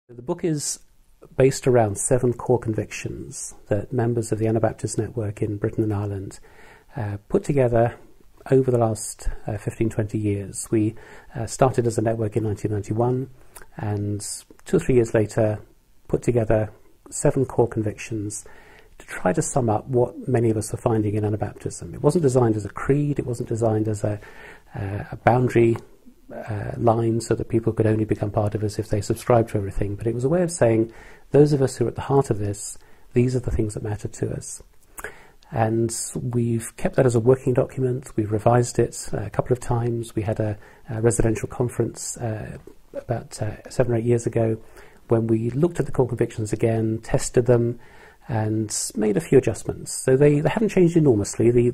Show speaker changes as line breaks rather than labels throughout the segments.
The book is based around 7 core convictions that members of the Anabaptist network in Britain and Ireland put together over the last 15-20 years. We started as a network in 1991, and 2 or 3 years later put together 7 core convictions to try to sum up what many of us are finding in Anabaptism. It wasn't designed as a creed, it wasn't designed as a boundary line so that people could only become part of us if they subscribe to everything, but it was a way of saying, those of us who are at the heart of this, these are the things that matter to us. And we've kept that as a working document. We've revised it a couple of times. We had a residential conference about 7 or 8 years ago when we looked at the core convictions again, tested them, and made a few adjustments. So they haven't changed enormously.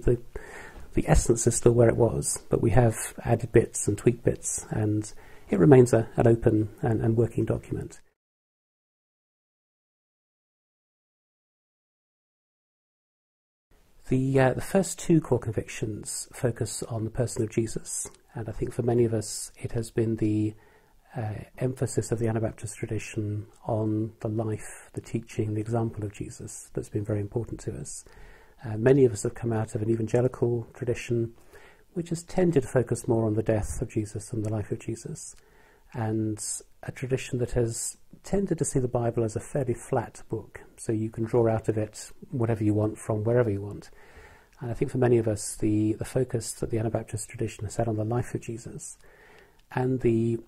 The essence is still where it was, but we have added bits and tweaked bits, and it remains an open and working document. The first 2 core convictions focus on the person of Jesus, and I think for many of us it has been the emphasis of the Anabaptist tradition on the life, the teaching, the example of Jesus that's been very important to us. Many of us have come out of an evangelical tradition which has tended to focus more on the death of Jesus and the life of Jesus, and a tradition that has tended to see the Bible as a fairly flat book, so you can draw out of it whatever you want from wherever you want. And I think for many of us the focus that the Anabaptist tradition has had on the life of Jesus and the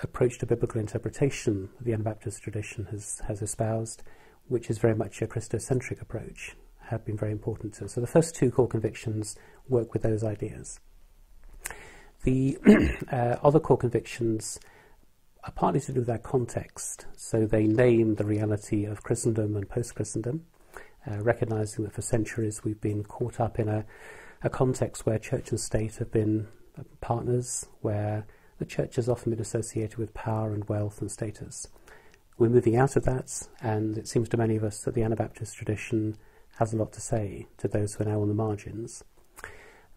approach to biblical interpretation that the Anabaptist tradition has espoused, which is very much a Christocentric approach, have been very important to us. So the first 2 core convictions work with those ideas. The other core convictions are partly to do with our context. So they name the reality of Christendom and post-Christendom, recognising that for centuries we've been caught up in a context where church and state have been partners, where the church has often been associated with power and wealth and status. We're moving out of that, and it seems to many of us that the Anabaptist tradition has a lot to say to those who are now on the margins.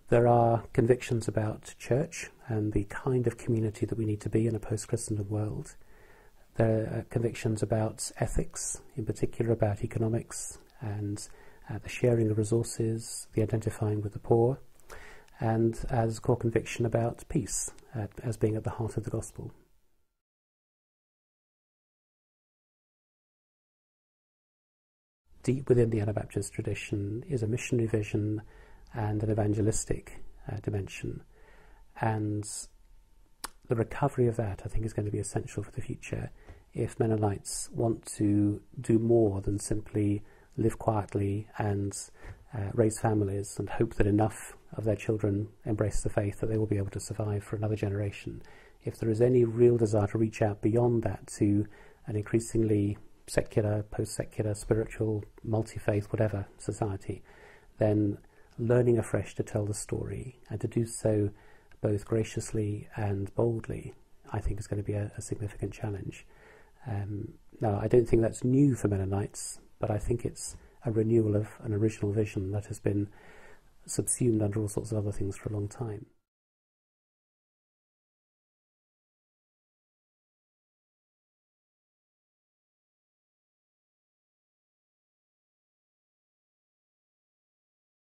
There are convictions about church and the kind of community that we need to be in a post-Christendom world. There are convictions about ethics, in particular about economics and the sharing of resources, the identifying with the poor, and as core conviction about peace as being at the heart of the gospel. Deep within the Anabaptist tradition is a missionary vision and an evangelistic dimension, and the recovery of that I think is going to be essential for the future if Mennonites want to do more than simply live quietly and raise families and hope that enough of their children embrace the faith that they will be able to survive for another generation. If there is any real desire to reach out beyond that to an increasingly secular, post-secular, spiritual, multi-faith, whatever society, then learning afresh to tell the story and to do so both graciously and boldly, I think is going to be a significant challenge. Now, I don't think that's new for Mennonites, but I think it's a renewal of an original vision that has been subsumed under all sorts of other things for a long time.